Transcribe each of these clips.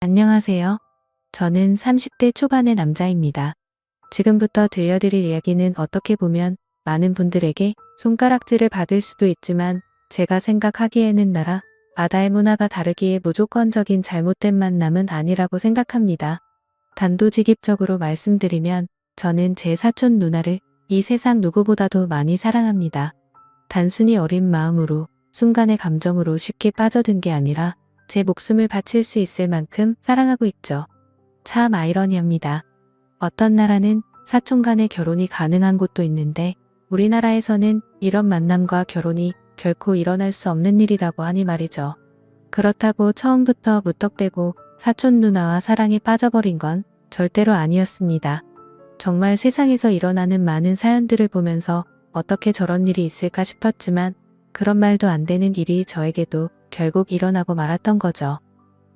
안녕하세요. 저는 30대 초반의 남자입니다. 지금부터 들려드릴 이야기는 어떻게 보면 많은 분들에게 손가락질을 받을 수도 있지만 제가 생각하기에는 나라, 바다의 문화가 다르기에 무조건적인 잘못된 만남은 아니라고 생각합니다. 단도직입적으로 말씀드리면 저는 제 사촌 누나를 이 세상 누구보다도 많이 사랑합니다. 단순히 어린 마음으로 순간의 감정으로 쉽게 빠져든 게 아니라 제 목숨을 바칠 수 있을 만큼 사랑하고 있죠. 참 아이러니합니다. 어떤 나라는 사촌 간의 결혼이 가능한 곳도 있는데 우리나라에서는 이런 만남과 결혼이 결코 일어날 수 없는 일이라고 하니 말이죠. 그렇다고 처음부터 무턱대고 사촌 누나와 사랑에 빠져버린 건 절대로 아니었습니다. 정말 세상에서 일어나는 많은 사연들을 보면서 어떻게 저런 일이 있을까 싶었지만 그런 말도 안 되는 일이 저에게도 결국 일어나고 말았던 거죠.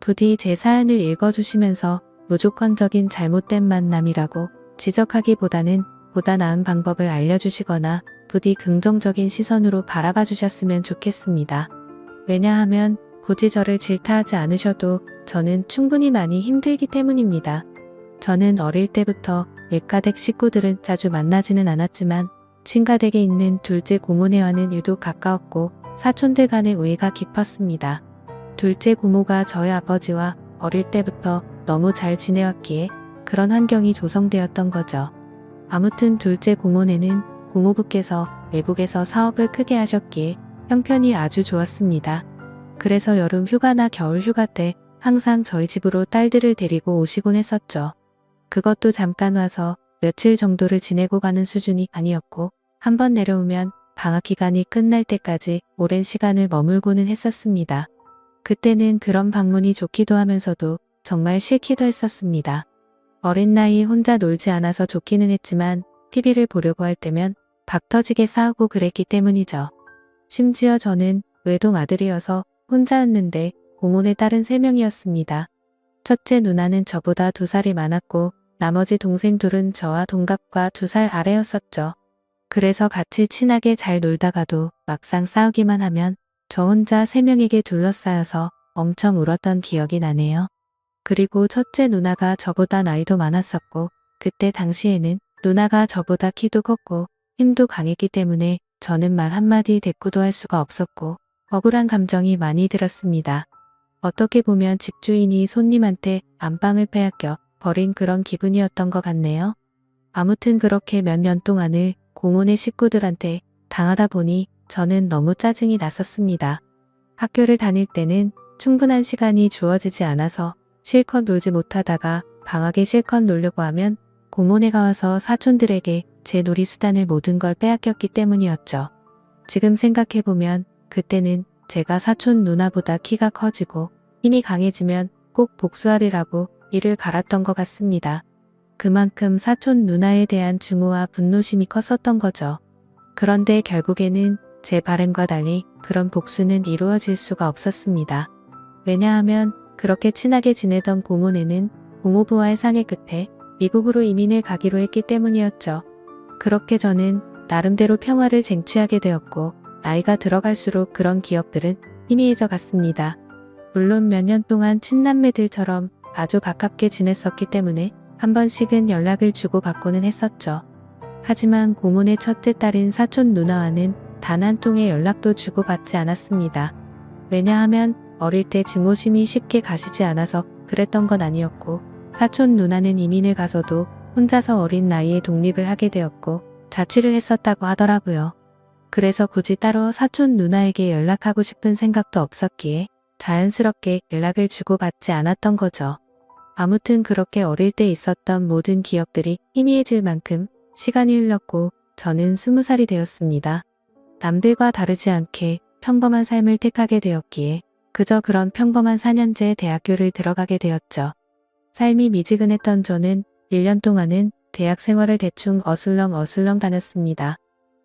부디 제 사연을 읽어주시면서 무조건적인 잘못된 만남이라고 지적하기보다는 보다 나은 방법을 알려주시거나 부디 긍정적인 시선으로 바라봐 주셨으면 좋겠습니다. 왜냐하면 굳이 저를 질타하지 않으셔도 저는 충분히 많이 힘들기 때문입니다. 저는 어릴 때부터 일가댁 식구들은 자주 만나지는 않았지만 친가댁에 있는 둘째 고모네와는 유독 가까웠고 사촌들 간의 우애가 깊었습니다. 둘째 고모가 저희 아버지와 어릴 때부터 너무 잘 지내왔기에 그런 환경이 조성되었던 거죠. 아무튼 둘째 고모네는 고모부께서 외국에서 사업을 크게 하셨기에 형편이 아주 좋았습니다. 그래서 여름 휴가나 겨울 휴가 때 항상 저희 집으로 딸들을 데리고 오시곤 했었죠. 그것도 잠깐 와서 며칠 정도를 지내고 가는 수준이 아니었고 한번 내려오면 방학 기간이 끝날 때까지 오랜 시간을 머물고는 했었습니다. 그때는 그런 방문이 좋기도 하면서도 정말 싫기도 했었습니다. 어린 나이에 혼자 놀지 않아서 좋기는 했지만 TV를 보려고 할 때면 박터지게 싸우고 그랬기 때문이죠. 심지어 저는 외동 아들이어서 혼자였는데 고모네 딸은 3명이었습니다. 첫째 누나는 저보다 2살이 많았고 나머지 동생 둘은 저와 동갑과 2살 아래였었죠. 그래서 같이 친하게 잘 놀다가도 막상 싸우기만 하면 저 혼자 3명에게 둘러싸여서 엄청 울었던 기억이 나네요. 그리고 첫째 누나가 저보다 나이도 많았었고 그때 당시에는 누나가 저보다 키도 컸고 힘도 강했기 때문에 저는 말 한마디 대꾸도 할 수가 없었고 억울한 감정이 많이 들었습니다. 어떻게 보면 집주인이 손님한테 안방을 빼앗겨 버린 그런 기분이었던 것 같네요. 아무튼 그렇게 몇 년 동안을 고모네 식구들한테 당하다 보니 저는 너무 짜증이 났었습니다. 학교를 다닐 때는 충분한 시간이 주어지지 않아서 실컷 놀지 못하다가 방학에 실컷 놀려고 하면 고모네가 와서 사촌들에게 제 놀이수단을 모든 걸 빼앗겼기 때문이었죠. 지금 생각해보면 그때는 제가 사촌 누나보다 키가 커지고 힘이 강해지면 꼭 복수하리라고 이를 갈았던 것 같습니다. 그만큼 사촌 누나에 대한 증오와 분노심이 컸었던 거죠. 그런데 결국에는 제 바람과 달리 그런 복수는 이루어질 수가 없었습니다. 왜냐하면 그렇게 친하게 지내던 고모네는 고모부와의 상의 끝에 미국으로 이민을 가기로 했기 때문이었죠. 그렇게 저는 나름대로 평화를 쟁취하게 되었고 나이가 들어갈수록 그런 기억들은 희미해져 갔습니다. 물론 몇 년 동안 친남매들처럼 아주 가깝게 지냈었기 때문에 한 번씩은 연락을 주고받고는 했었죠. 하지만 고모네 첫째 딸인 사촌 누나와는 단 한 통의 연락도 주고받지 않았습니다. 왜냐하면 어릴 때 증오심이 쉽게 가시지 않아서 그랬던 건 아니었고 사촌 누나는 이민을 가서도 혼자서 어린 나이에 독립을 하게 되었고 자취를 했었다고 하더라고요. 그래서 굳이 따로 사촌 누나에게 연락하고 싶은 생각도 없었기에 자연스럽게 연락을 주고받지 않았던 거죠. 아무튼 그렇게 어릴 때 있었던 모든 기억들이 희미해질 만큼 시간이 흘렀고 저는 20살이 되었습니다. 남들과 다르지 않게 평범한 삶을 택하게 되었기에 그저 그런 평범한 4년제 대학교를 들어가게 되었죠. 삶이 미지근했던 저는 1년 동안은 대학 생활을 대충 어슬렁 다녔습니다.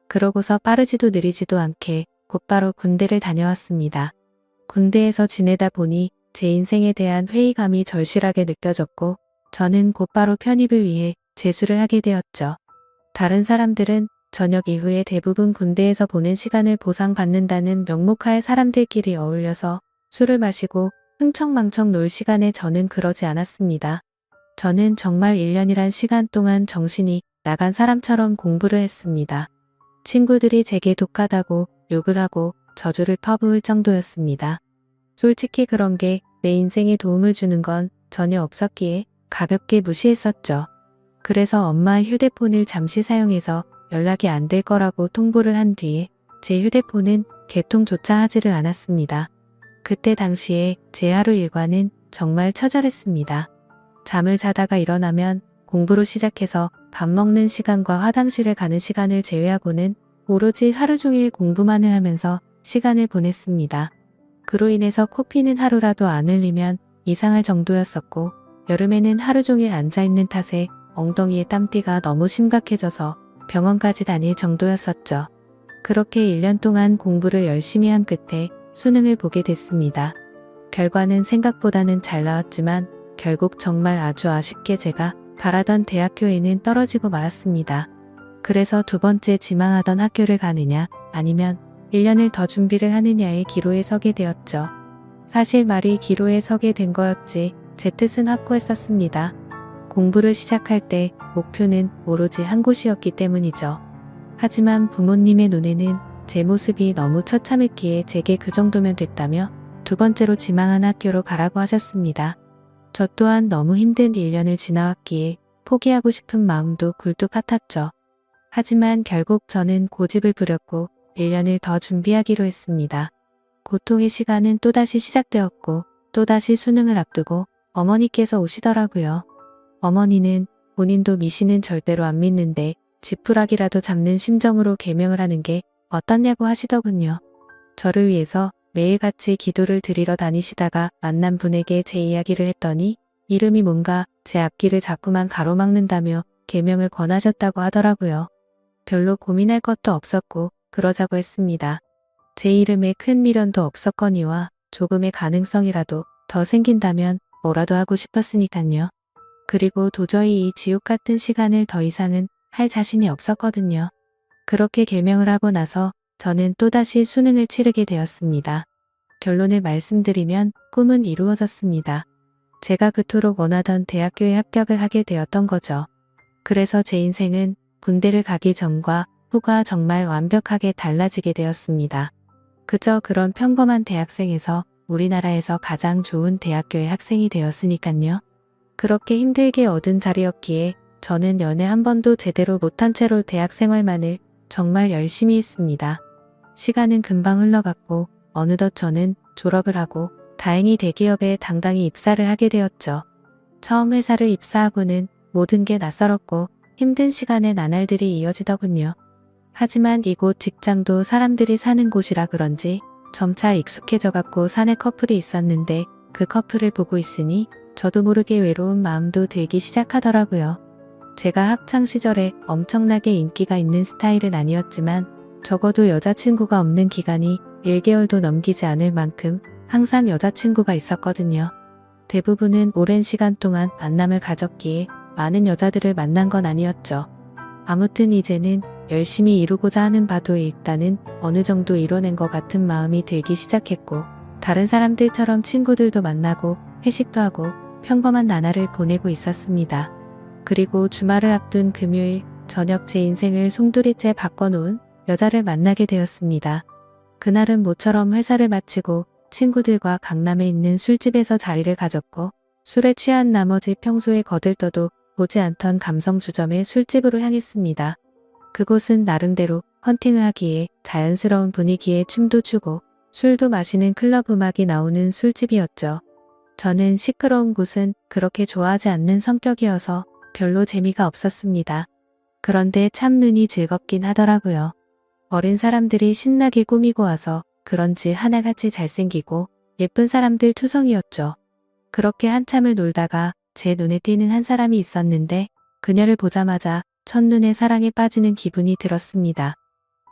그러고서 빠르지도 느리지도 않게 곧바로 군대를 다녀왔습니다. 군대에서 지내다 보니 제 인생에 대한 회의감이 절실하게 느껴졌고 저는 곧바로 편입을 위해 재수를 하게 되었죠. 다른 사람들은 저녁 이후에 대부분 군대에서 보낸 시간을 보상받는다는 명목하에 사람들끼리 어울려서 술을 마시고 흥청망청 놀 시간에 저는 그러지 않았습니다. 저는 정말 1년이란 시간 동안 정신이 나간 사람처럼 공부를 했습니다. 친구들이 제게 독하다고 욕을 하고 저주를 퍼부을 정도였습니다. 솔직히 그런 게 내 인생에 도움을 주는 건 전혀 없었기에 가볍게 무시했었죠. 그래서 엄마의 휴대폰을 잠시 사용해서 연락이 안 될 거라고 통보를 한 뒤에 제 휴대폰은 개통조차 하지를 않았습니다. 그때 당시에 제 하루 일과는 정말 처절했습니다. 잠을 자다가 일어나면 공부로 시작해서 밥 먹는 시간과 화장실을 가는 시간을 제외하고는 오로지 하루 종일 공부만을 하면서 시간을 보냈습니다. 그로 인해서 코피는 하루라도 안 흘리면 이상할 정도였었고, 여름에는 하루 종일 앉아있는 탓에 엉덩이에 땀띠가 너무 심각해져서 병원까지 다닐 정도였었죠. 그렇게 1년 동안 공부를 열심히 한 끝에 수능을 보게 됐습니다. 결과는 생각보다는 잘 나왔지만 결국 정말 아주 아쉽게 제가 바라던 대학교에는 떨어지고 말았습니다. 그래서 두 번째 지망하던 학교를 가느냐 아니면 1년을 더 준비를 하느냐의 기로에 서게 되었죠. 사실 말이 기로에 서게 된 거였지 제 뜻은 확고했었습니다. 공부를 시작할 때 목표는 오로지 한 곳이었기 때문이죠. 하지만 부모님의 눈에는 제 모습이 너무 처참했기에 제게 그 정도면 됐다며 두 번째로 지망한 학교로 가라고 하셨습니다. 저 또한 너무 힘든 1년을 지나왔기에 포기하고 싶은 마음도 굴뚝 같았죠. 하지만 결국 저는 고집을 부렸고 1년을 더 준비하기로 했습니다. 고통의 시간은 또다시 시작되었고 또다시 수능을 앞두고 어머니께서 오시더라고요. 어머니는 본인도 미신은 절대로 안 믿는데 지푸라기라도 잡는 심정으로 계명을 하는 게 어떻냐고 하시더군요. 저를 위해서 매일같이 기도를 드리러 다니시다가 만난 분에게 제 이야기를 했더니 이름이 뭔가 제 앞길을 자꾸만 가로막는다며 계명을 권하셨다고 하더라고요. 별로 고민할 것도 없었고 그러자고 했습니다. 제 이름에 큰 미련도 없었거니와 조금의 가능성이라도 더 생긴다면 뭐라도 하고 싶었으니깐요. 그리고 도저히 이 지옥 같은 시간을 더 이상은 할 자신이 없었거든요. 그렇게 계명을 하고 나서 저는 또다시 수능을 치르게 되었습니다. 결론을 말씀드리면 꿈은 이루어졌습니다. 제가 그토록 원하던 대학교에 합격을 하게 되었던 거죠. 그래서 제 인생은 군대를 가기 전과 후가 정말 완벽하게 달라지게 되었습니다. 그저 그런 평범한 대학생에서 우리나라에서 가장 좋은 대학교의 학생이 되었으니깐요. 그렇게 힘들게 얻은 자리였기에 저는 연애 한 번도 제대로 못한 채로 대학 생활만을 정말 열심히 했습니다. 시간은 금방 흘러갔고 어느덧 저는 졸업을 하고 다행히 대기업에 당당히 입사를 하게 되었죠. 처음 회사를 입사하고는 모든 게 낯설었고 힘든 시간의 나날들이 이어지더군요. 하지만 이곳 직장도 사람들이 사는 곳이라 그런지 점차 익숙해져갖고 사내 커플이 있었는데 그 커플을 보고 있으니 저도 모르게 외로운 마음도 들기 시작하더라고요. 제가 학창시절에 엄청나게 인기가 있는 스타일은 아니었지만 적어도 여자친구가 없는 기간이 1개월도 넘기지 않을 만큼 항상 여자친구가 있었거든요. 대부분은 오랜 시간 동안 만남을 가졌기에 많은 여자들을 만난 건 아니었죠. 아무튼 이제는 열심히 이루고자 하는 바도 일단은 어느 정도 이뤄낸 것 같은 마음이 들기 시작했고 다른 사람들처럼 친구들도 만나고 회식도 하고 평범한 나날을 보내고 있었습니다. 그리고 주말을 앞둔 금요일 저녁 제 인생을 송두리째 바꿔놓은 여자를 만나게 되었습니다. 그날은 모처럼 회사를 마치고 친구들과 강남에 있는 술집에서 자리를 가졌고 술에 취한 나머지 평소에 거들떠도 보지 않던 감성주점의 술집으로 향했습니다. 그곳은 나름대로 헌팅을 하기에 자연스러운 분위기에 춤도 추고 술도 마시는 클럽 음악이 나오는 술집이었죠. 저는 시끄러운 곳은 그렇게 좋아하지 않는 성격이어서 별로 재미가 없었습니다. 그런데 참 눈이 즐겁긴 하더라고요. 어린 사람들이 신나게 꾸미고 와서 그런지 하나같이 잘생기고 예쁜 사람들 투성이었죠. 그렇게 한참을 놀다가 제 눈에 띄는 한 사람이 있었는데 그녀를 보자마자 첫눈에 사랑에 빠지는 기분이 들었습니다.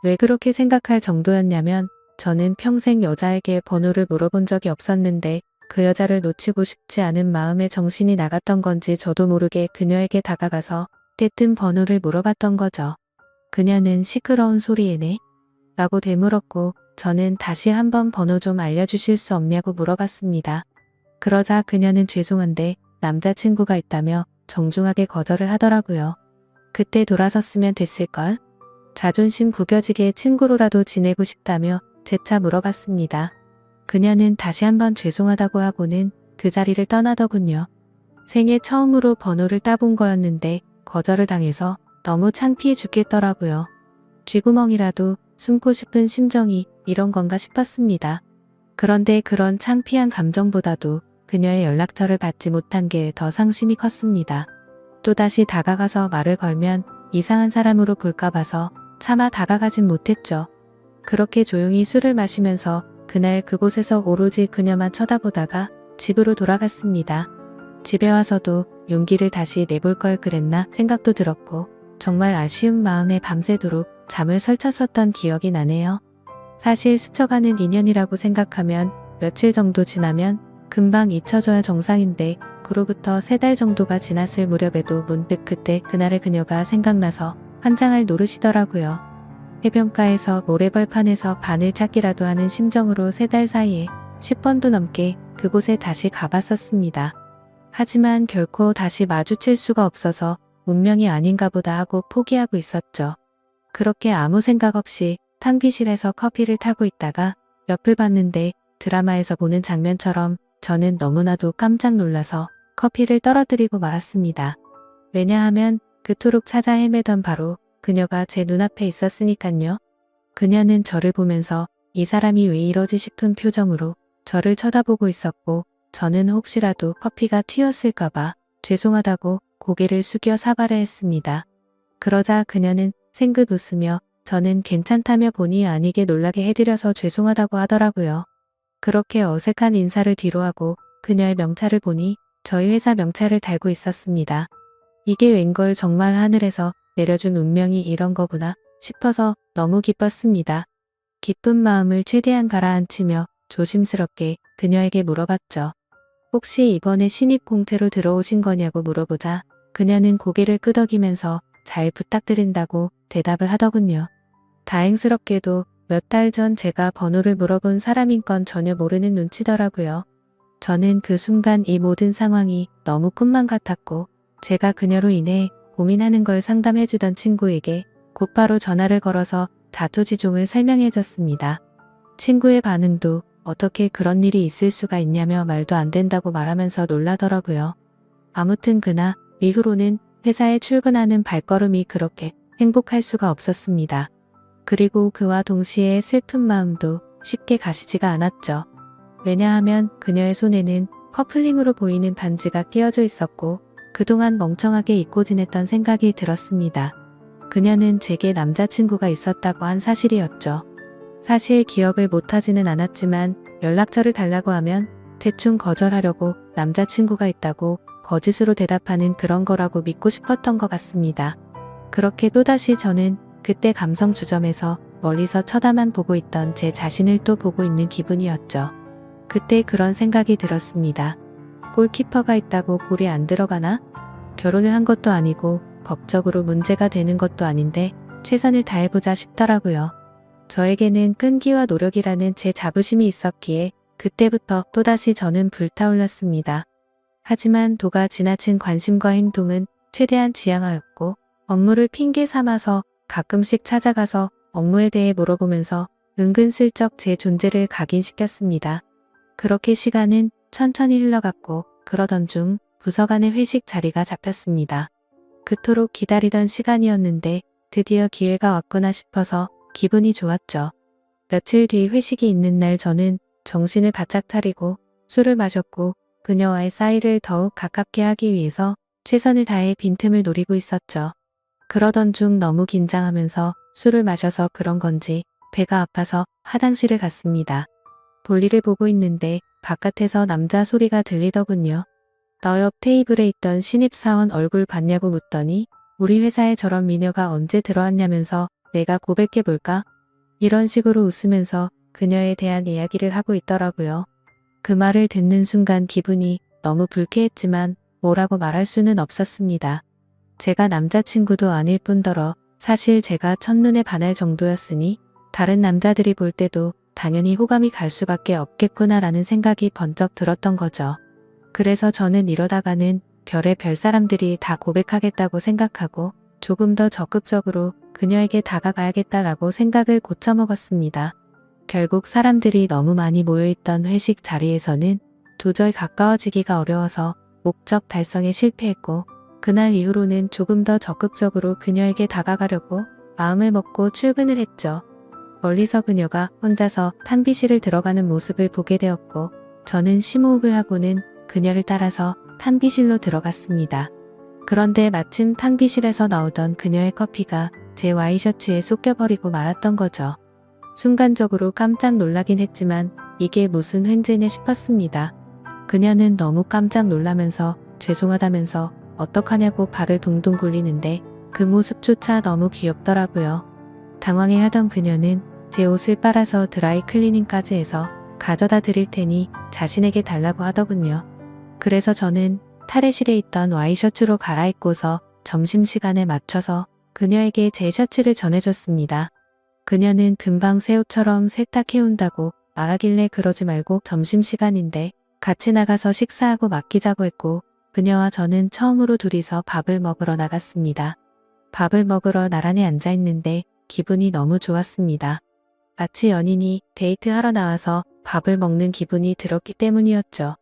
왜 그렇게 생각할 정도였냐면 저는 평생 여자에게 번호를 물어본 적이 없었는데 그 여자를 놓치고 싶지 않은 마음에 정신이 나갔던 건지 저도 모르게 그녀에게 다가가서 때뜬 번호를 물어봤던 거죠. 그녀는 시끄러운 소리에 네? 라고 되물었고 저는 다시 한번 번호 좀 알려주실 수 없냐고 물어봤습니다. 그러자 그녀는 죄송한데 남자친구가 있다며 정중하게 거절을 하더라고요. 그때 돌아섰으면 됐을걸? 자존심 구겨지게 친구로라도 지내고 싶다며 재차 물어봤습니다. 그녀는 다시 한번 죄송하다고 하고는 그 자리를 떠나더군요. 생애 처음으로 번호를 따본 거였는데 거절을 당해서 너무 창피해 죽겠더라고요. 쥐구멍이라도 숨고 싶은 심정이 이런 건가 싶었습니다. 그런데 그런 창피한 감정보다도 그녀의 연락처를 받지 못한 게 더 상심이 컸습니다. 또다시 다가가서 말을 걸면 이상한 사람으로 볼까 봐서 차마 다가가진 못했죠. 그렇게 조용히 술을 마시면서 그날 그곳에서 오로지 그녀만 쳐다보다가 집으로 돌아갔습니다. 집에 와서도 용기를 다시 내볼 걸 그랬나 생각도 들었고 정말 아쉬운 마음에 밤새도록 잠을 설쳤었던 기억이 나네요. 사실 스쳐가는 인연이라고 생각하면 며칠 정도 지나면 금방 잊혀져야 정상인데 그로부터 3달 정도가 지났을 무렵에도 문득 그때 그날의 그녀가 생각나서 환장할 노릇이더라고요. 해변가에서 모래벌판에서 바늘 찾기라도 하는 심정으로 3달 사이에 10번도 넘게 그곳에 다시 가봤었습니다. 하지만 결코 다시 마주칠 수가 없어서 운명이 아닌가 보다 하고 포기하고 있었죠. 그렇게 아무 생각 없이 탕비실에서 커피를 타고 있다가 옆을 봤는데 드라마에서 보는 장면처럼 저는 너무나도 깜짝 놀라서 커피를 떨어뜨리고 말았습니다. 왜냐하면 그토록 찾아 헤매던 바로 그녀가 제 눈앞에 있었으니깐요. 그녀는 저를 보면서 이 사람이 왜 이러지 싶은 표정으로 저를 쳐다보고 있었고 저는 혹시라도 커피가 튀었을까봐 죄송하다고 고개를 숙여 사과를 했습니다. 그러자 그녀는 생긋 웃으며 저는 괜찮다며 본의 아니게 놀라게 해드려서 죄송하다고 하더라고요. 그렇게 어색한 인사를 뒤로하고 그녀의 명찰을 보니 저희 회사 명찰을 달고 있었습니다. 이게 웬걸 정말 하늘에서 내려준 운명이 이런 거구나 싶어서 너무 기뻤습니다. 기쁜 마음을 최대한 가라앉히며 조심스럽게 그녀에게 물어봤죠. 혹시 이번에 신입 공채로 들어오신 거냐고 물어보자 그녀는 고개를 끄덕이면서 잘 부탁드린다고 대답을 하더군요. 다행스럽게도 몇 달 전 제가 번호를 물어본 사람인 건 전혀 모르는 눈치더라고요. 저는 그 순간 이 모든 상황이 너무 꿈만 같았고 제가 그녀로 인해 고민하는 걸 상담해주던 친구에게 곧바로 전화를 걸어서 자초지종을 설명해줬습니다. 친구의 반응도 어떻게 그런 일이 있을 수가 있냐며 말도 안 된다고 말하면서 놀라더라고요. 아무튼 그날 이후로는 회사에 출근하는 발걸음이 그렇게 행복할 수가 없었습니다. 그리고 그와 동시에 슬픈 마음도 쉽게 가시지가 않았죠. 왜냐하면 그녀의 손에는 커플링으로 보이는 반지가 끼어져 있었고 그동안 멍청하게 잊고 지냈던 생각이 들었습니다. 그녀는 제게 남자친구가 있었다고 한 사실이었죠. 사실 기억을 못하지는 않았지만 연락처를 달라고 하면 대충 거절하려고 남자친구가 있다고 거짓으로 대답하는 그런 거라고 믿고 싶었던 것 같습니다. 그렇게 또다시 저는 그때 감성 주점에서 멀리서 쳐다만 보고 있던 제 자신을 또 보고 있는 기분이었죠. 그때 그런 생각이 들었습니다. 골키퍼가 있다고 골이 안 들어가나? 결혼을 한 것도 아니고 법적으로 문제가 되는 것도 아닌데 최선을 다해보자 싶더라고요. 저에게는 끈기와 노력이라는 제 자부심이 있었기에 그때부터 또다시 저는 불타올랐습니다. 하지만 도가 지나친 관심과 행동은 최대한 지양하였고 업무를 핑계 삼아서 가끔씩 찾아가서 업무에 대해 물어보면서 은근슬쩍 제 존재를 각인시켰습니다. 그렇게 시간은 천천히 흘러갔고 그러던 중 부서 간의 회식 자리가 잡혔습니다. 그토록 기다리던 시간이었는데 드디어 기회가 왔구나 싶어서 기분이 좋았죠. 며칠 뒤 회식이 있는 날 저는 정신을 바짝 차리고 술을 마셨고 그녀와의 사이를 더욱 가깝게 하기 위해서 최선을 다해 빈틈을 노리고 있었죠. 그러던 중 너무 긴장하면서 술을 마셔서 그런 건지 배가 아파서 화장실을 갔습니다. 볼일을 보고 있는데 바깥에서 남자 소리가 들리더군요. 너 옆 테이블에 있던 신입사원 얼굴 봤냐고 묻더니 우리 회사에 저런 미녀가 언제 들어왔냐면서 내가 고백해볼까? 이런 식으로 웃으면서 그녀에 대한 이야기를 하고 있더라고요. 그 말을 듣는 순간 기분이 너무 불쾌했지만 뭐라고 말할 수는 없었습니다. 제가 남자친구도 아닐 뿐더러 사실 제가 첫눈에 반할 정도였으니 다른 남자들이 볼 때도 당연히 호감이 갈 수밖에 없겠구나라는 생각이 번쩍 들었던 거죠. 그래서 저는 이러다가는 별의 사람들이 다 고백하겠다고 생각하고 조금 더 적극적으로 그녀에게 다가가야겠다라고 생각을 고쳐먹었습니다. 결국 사람들이 너무 많이 모여있던 회식 자리에서는 도저히 가까워지기가 어려워서 목적 달성에 실패했고, 그날 이후로는 조금 더 적극적으로 그녀에게 다가가려고 마음을 먹고 출근을 했죠. 멀리서 그녀가 혼자서 탕비실을 들어가는 모습을 보게 되었고, 저는 심호흡을 하고는 그녀를 따라서 탕비실로 들어갔습니다. 그런데 마침 탕비실에서 나오던 그녀의 커피가 제 와이셔츠에 쏟겨버리고 말았던 거죠. 순간적으로 깜짝 놀라긴 했지만 이게 무슨 횡재냐 싶었습니다. 그녀는 너무 깜짝 놀라면서 죄송하다면서 어떡하냐고 발을 동동 굴리는데 그 모습조차 너무 귀엽더라고요. 당황해하던 그녀는 제 옷을 빨아서 드라이 클리닝까지 해서 가져다 드릴 테니 자신에게 달라고 하더군요. 그래서 저는 탈의실에 있던 와이셔츠로 갈아입고서 점심시간에 맞춰서 그녀에게 제 셔츠를 전해줬습니다. 그녀는 금방 새 옷처럼 세탁해온다고 말하길래 그러지 말고 점심시간인데 같이 나가서 식사하고 맡기자고 했고, 그녀와 저는 처음으로 둘이서 밥을 먹으러 나갔습니다. 밥을 먹으러 나란히 앉아있는데 기분이 너무 좋았습니다. 마치 연인이 데이트하러 나와서 밥을 먹는 기분이 들었기 때문이었죠.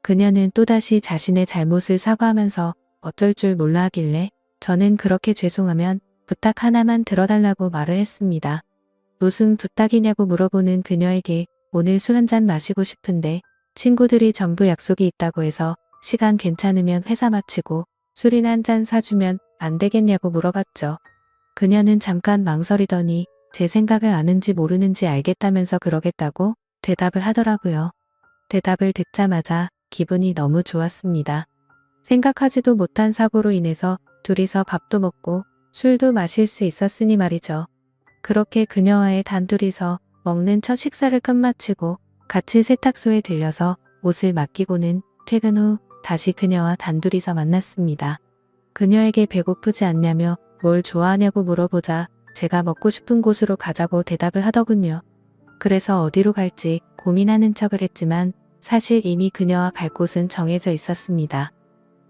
그녀는 또다시 자신의 잘못을 사과하면서 어쩔 줄 몰라 하길래 저는 그렇게 죄송하면 부탁 하나만 들어달라고 말을 했습니다. 무슨 부탁이냐고 물어보는 그녀에게 오늘 술 한잔 마시고 싶은데 친구들이 전부 약속이 있다고 해서 시간 괜찮으면 회사 마치고 술이나 한잔 사주면 안 되겠냐고 물어봤죠. 그녀는 잠깐 망설이더니 제 생각을 아는지 모르는지 알겠다면서 그러겠다고 대답을 하더라고요. 대답을 듣자마자 기분이 너무 좋았습니다. 생각하지도 못한 사고로 인해서 둘이서 밥도 먹고 술도 마실 수 있었으니 말이죠. 그렇게 그녀와의 단둘이서 먹는 첫 식사를 끝마치고 같이 세탁소에 들려서 옷을 맡기고는 퇴근 후 다시 그녀와 단둘이서 만났습니다. 그녀에게 배고프지 않냐며 뭘 좋아하냐고 물어보자 제가 먹고 싶은 곳으로 가자고 대답을 하더군요. 그래서 어디로 갈지 고민하는 척을 했지만 사실 이미 그녀와 갈 곳은 정해져 있었습니다.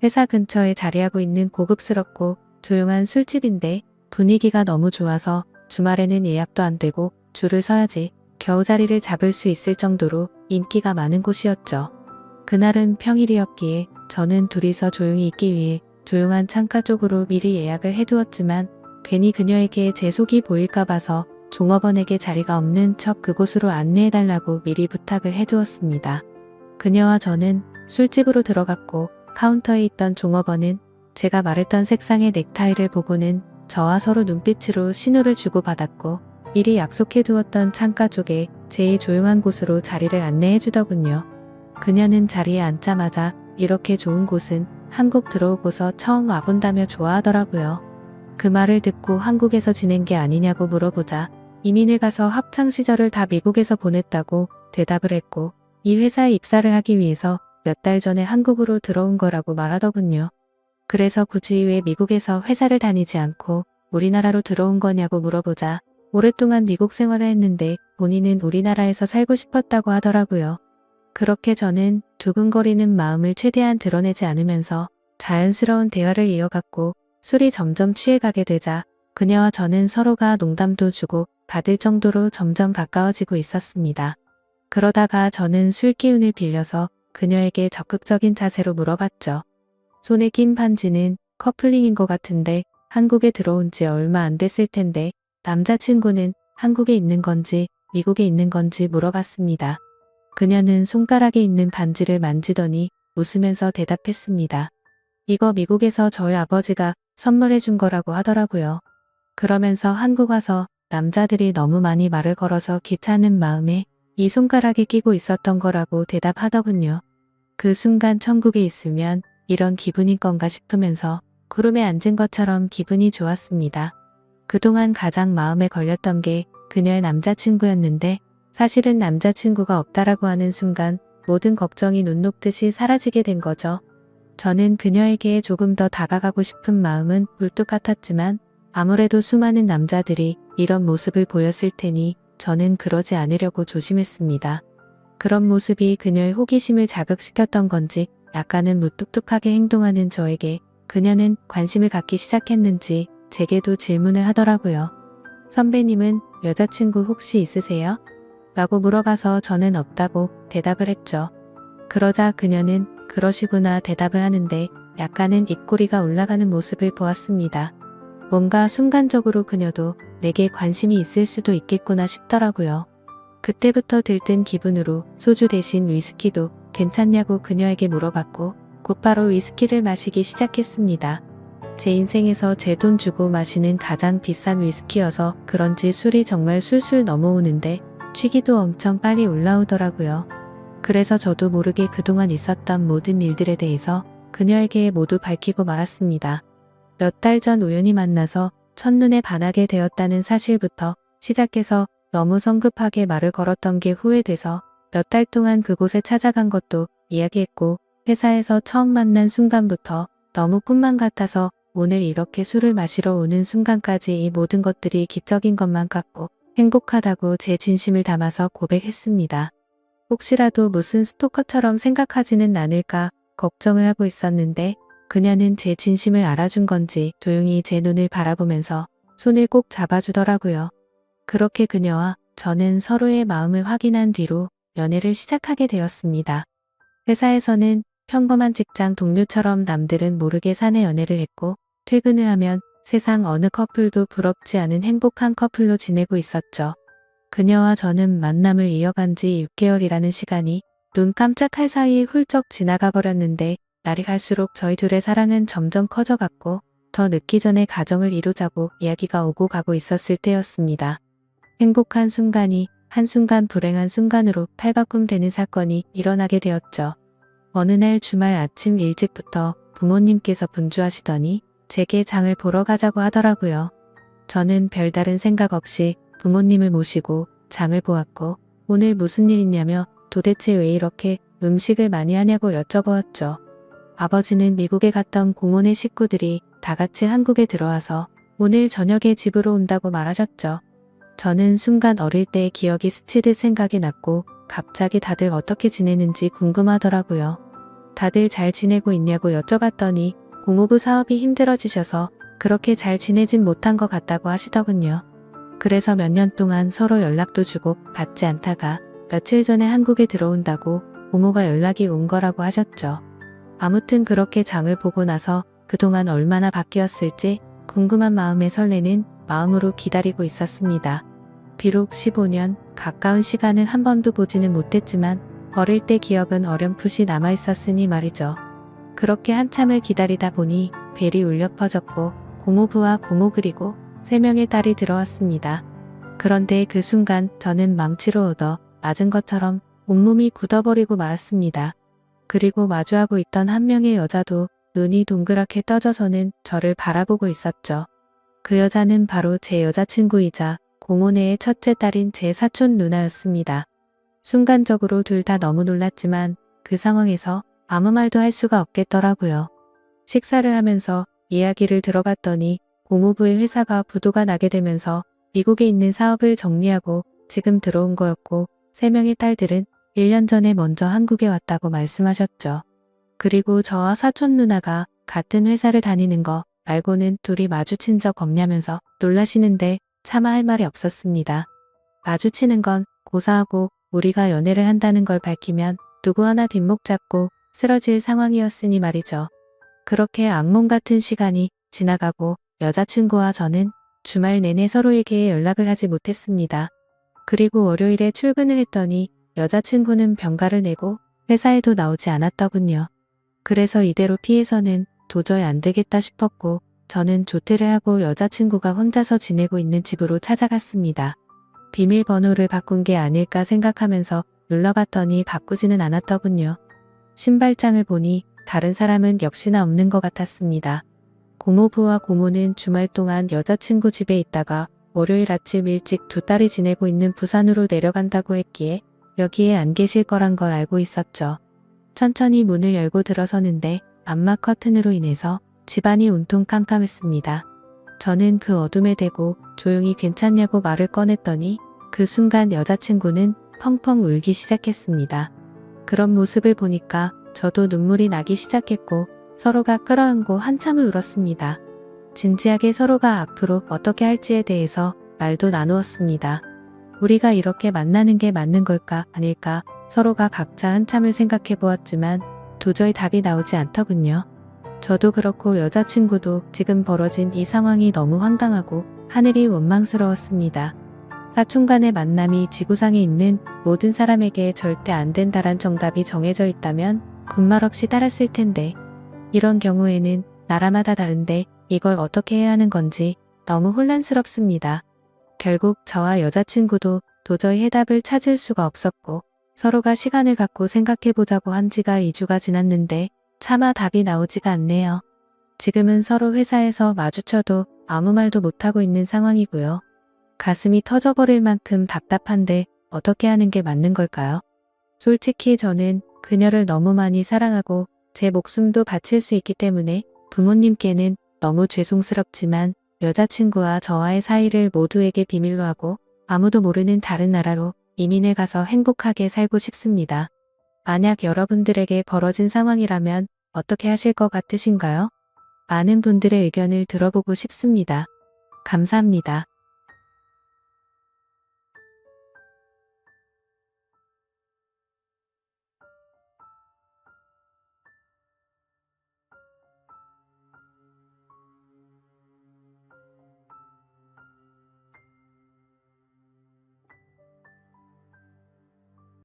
회사 근처에 자리하고 있는 고급스럽고 조용한 술집인데 분위기가 너무 좋아서 주말에는 예약도 안 되고 줄을 서야지 겨우 자리를 잡을 수 있을 정도로 인기가 많은 곳이었죠. 그날은 평일이었기에 저는 둘이서 조용히 있기 위해 조용한 창가 쪽으로 미리 예약을 해두었지만 괜히 그녀에게 제 속이 보일까 봐서 종업원에게 자리가 없는 척 그곳으로 안내해달라고 미리 부탁을 해두었습니다. 그녀와 저는 술집으로 들어갔고 카운터에 있던 종업원은 제가 말했던 색상의 넥타이를 보고는 저와 서로 눈빛으로 신호를 주고받았고 미리 약속해 두었던 창가 쪽에 제일 조용한 곳으로 자리를 안내해 주더군요. 그녀는 자리에 앉자마자 이렇게 좋은 곳은 한국 들어오고서 처음 와본다며 좋아하더라고요. 그 말을 듣고 한국에서 지낸 게 아니냐고 물어보자 이민을 가서 학창시절을 다 미국에서 보냈다고 대답을 했고 이 회사에 입사를 하기 위해서 몇 달 전에 한국으로 들어온 거라고 말하더군요. 그래서 굳이 왜 미국에서 회사를 다니지 않고 우리나라로 들어온 거냐고 물어보자 오랫동안 미국 생활을 했는데 본인은 우리나라에서 살고 싶었다고 하더라고요. 그렇게 저는 두근거리는 마음을 최대한 드러내지 않으면서 자연스러운 대화를 이어갔고 술이 점점 취해가게 되자 그녀와 저는 서로가 농담도 주고 받을 정도로 점점 가까워지고 있었습니다. 그러다가 저는 술 기운을 빌려서 그녀에게 적극적인 자세로 물어봤죠. 손에 낀 반지는 커플링인 것 같은데 한국에 들어온 지 얼마 안 됐을 텐데 남자친구는 한국에 있는 건지 미국에 있는 건지 물어봤습니다. 그녀는 손가락에 있는 반지를 만지더니 웃으면서 대답했습니다. 이거 미국에서 저희 아버지가 선물해 준 거라고 하더라고요. 그러면서 한국 와서 남자들이 너무 많이 말을 걸어서 귀찮은 마음에 이 손가락에 끼고 있었던 거라고 대답하더군요. 그 순간 천국에 있으면 이런 기분인 건가 싶으면서 구름에 앉은 것처럼 기분이 좋았습니다. 그동안 가장 마음에 걸렸던 게 그녀의 남자친구였는데 사실은 남자친구가 없다라고 하는 순간 모든 걱정이 눈 녹듯이 사라지게 된 거죠. 저는 그녀에게 조금 더 다가가고 싶은 마음은 불뚝 같았지만 아무래도 수많은 남자들이 이런 모습을 보였을 테니 저는 그러지 않으려고 조심했습니다. 그런 모습이 그녀의 호기심을 자극시켰던 건지 약간은 무뚝뚝하게 행동하는 저에게 그녀는 관심을 갖기 시작했는지 제게도 질문을 하더라고요. 선배님은 여자친구 혹시 있으세요? 라고 물어봐서 저는 없다고 대답을 했죠. 그러자 그녀는 그러시구나 대답을 하는데 약간은 입꼬리가 올라가는 모습을 보았습니다. 뭔가 순간적으로 그녀도 내게 관심이 있을 수도 있겠구나 싶더라고요. 그때부터 들뜬 기분으로 소주 대신 위스키도 괜찮냐고 그녀에게 물어봤고 곧바로 위스키를 마시기 시작했습니다. 제 인생에서 제 돈 주고 마시는 가장 비싼 위스키여서 그런지 술이 정말 술술 넘어오는데 취기도 엄청 빨리 올라오더라고요. 그래서 저도 모르게 그동안 있었던 모든 일들에 대해서 그녀에게 모두 밝히고 말았습니다. 몇 달 전 우연히 만나서 첫눈에 반하게 되었다는 사실부터 시작해서 너무 성급하게 말을 걸었던 게 후회돼서 몇 달 동안 그곳에 찾아간 것도 이야기했고 회사에서 처음 만난 순간부터 너무 꿈만 같아서 오늘 이렇게 술을 마시러 오는 순간까지 이 모든 것들이 기적인 것만 같고 행복하다고 제 진심을 담아서 고백했습니다. 혹시라도 무슨 스토커처럼 생각하지는 않을까 걱정을 하고 있었는데 그녀는 제 진심을 알아준 건지 조용히 제 눈을 바라보면서 손을 꼭 잡아주더라고요. 그렇게 그녀와 저는 서로의 마음을 확인한 뒤로 연애를 시작하게 되었습니다. 회사에서는 평범한 직장 동료처럼 남들은 모르게 사내 연애를 했고 퇴근을 하면 세상 어느 커플도 부럽지 않은 행복한 커플로 지내고 있었죠. 그녀와 저는 만남을 이어간 지 6개월이라는 시간이 눈 깜짝할 사이에 훌쩍 지나가 버렸는데 날이 갈수록 저희 둘의 사랑은 점점 커져갔고 더 늦기 전에 가정을 이루자고 이야기가 오고 가고 있었을 때였습니다. 행복한 순간이 한순간 불행한 순간으로 팔바꿈 되는 사건이 일어나게 되었죠. 어느 날 주말 아침 일찍부터 부모님께서 분주하시더니 제게 장을 보러 가자고 하더라고요. 저는 별다른 생각 없이 부모님을 모시고 장을 보았고 오늘 무슨 일 있냐며 도대체 왜 이렇게 음식을 많이 하냐고 여쭤보았죠. 아버지는 미국에 갔던 고모네 식구들이 다 같이 한국에 들어와서 오늘 저녁에 집으로 온다고 말하셨죠. 저는 순간 어릴 때의 기억이 스치듯 생각이 났고 갑자기 다들 어떻게 지내는지 궁금하더라고요. 다들 잘 지내고 있냐고 여쭤봤더니 고모부 사업이 힘들어지셔서 그렇게 잘 지내진 못한 것 같다고 하시더군요. 그래서 몇 년 동안 서로 연락도 주고 받지 않다가 며칠 전에 한국에 들어온다고 고모가 연락이 온 거라고 하셨죠. 아무튼 그렇게 장을 보고 나서 그동안 얼마나 바뀌었을지 궁금한 마음에 설레는 마음으로 기다리고 있었습니다. 비록 15년 가까운 시간을 한 번도 보지는 못했지만 어릴 때 기억은 어렴풋이 남아있었으니 말이죠. 그렇게 한참을 기다리다 보니 벨이 울려 퍼졌고 고모부와 고모 그리고 3명의 딸이 들어왔습니다. 그런데 그 순간 저는 망치로 얻어 맞은 것처럼 온몸이 굳어버리고 말았습니다. 그리고 마주하고 있던 한 명의 여자도 눈이 동그랗게 떠져서는 저를 바라보고 있었죠. 그 여자는 바로 제 여자친구이자 고모네의 첫째 딸인 제 사촌 누나였습니다. 순간적으로 둘 다 너무 놀랐지만 그 상황에서 아무 말도 할 수가 없겠더라고요. 식사를 하면서 이야기를 들어봤더니 고모부의 회사가 부도가 나게 되면서 미국에 있는 사업을 정리하고 지금 들어온 거였고 3명의 딸들은 1년 전에 먼저 한국에 왔다고 말씀하셨죠. 그리고 저와 사촌 누나가 같은 회사를 다니는 거 알고는 둘이 마주친 적 없냐면서 놀라시는데 차마 할 말이 없었습니다. 마주치는 건 고사하고 우리가 연애를 한다는 걸 밝히면 누구 하나 뒷목 잡고 쓰러질 상황이었으니 말이죠. 그렇게 악몽 같은 시간이 지나가고 여자친구와 저는 주말 내내 서로에게 연락을 하지 못했습니다. 그리고 월요일에 출근을 했더니 여자친구는 병가를 내고 회사에도 나오지 않았더군요. 그래서 이대로 피해서는 도저히 안 되겠다 싶었고 저는 조퇴를 하고 여자친구가 혼자서 지내고 있는 집으로 찾아갔습니다. 비밀번호를 바꾼 게 아닐까 생각하면서 눌러봤더니 바꾸지는 않았더군요. 신발장을 보니 다른 사람은 역시나 없는 것 같았습니다. 고모부와 고모는 주말 동안 여자친구 집에 있다가 월요일 아침 일찍 두 딸이 지내고 있는 부산으로 내려간다고 했기에 여기에 안 계실 거란 걸 알고 있었죠. 천천히 문을 열고 들어서는데 암막 커튼으로 인해서 집안이 온통 깜깜했습니다. 저는 그 어둠에 대고 조용히 괜찮냐고 말을 꺼냈더니 그 순간 여자친구는 펑펑 울기 시작했습니다. 그런 모습을 보니까 저도 눈물이 나기 시작했고 서로가 끌어안고 한참을 울었습니다. 진지하게 서로가 앞으로 어떻게 할지에 대해서 말도 나누었습니다. 우리가 이렇게 만나는 게 맞는 걸까 아닐까 서로가 각자 한참을 생각해 보았지만 도저히 답이 나오지 않더군요. 저도 그렇고 여자친구도 지금 벌어진 이 상황이 너무 황당하고 하늘이 원망스러웠습니다. 사촌 간의 만남이 지구상에 있는 모든 사람에게 절대 안 된다란 정답이 정해져 있다면 군말 없이 따랐을 텐데 이런 경우에는 나라마다 다른데 이걸 어떻게 해야 하는 건지 너무 혼란스럽습니다. 결국 저와 여자친구도 도저히 해답을 찾을 수가 없었고 서로가 시간을 갖고 생각해보자고 한 지가 2주가 지났는데 차마 답이 나오지가 않네요. 지금은 서로 회사에서 마주쳐도 아무 말도 못하고 있는 상황이고요. 가슴이 터져버릴 만큼 답답한데 어떻게 하는 게 맞는 걸까요? 솔직히 저는 그녀를 너무 많이 사랑하고 제 목숨도 바칠 수 있기 때문에 부모님께는 너무 죄송스럽지만 여자친구와 저와의 사이를 모두에게 비밀로 하고 아무도 모르는 다른 나라로 이민을 가서 행복하게 살고 싶습니다. 만약 여러분들에게 벌어진 상황이라면 어떻게 하실 것 같으신가요? 많은 분들의 의견을 들어보고 싶습니다. 감사합니다.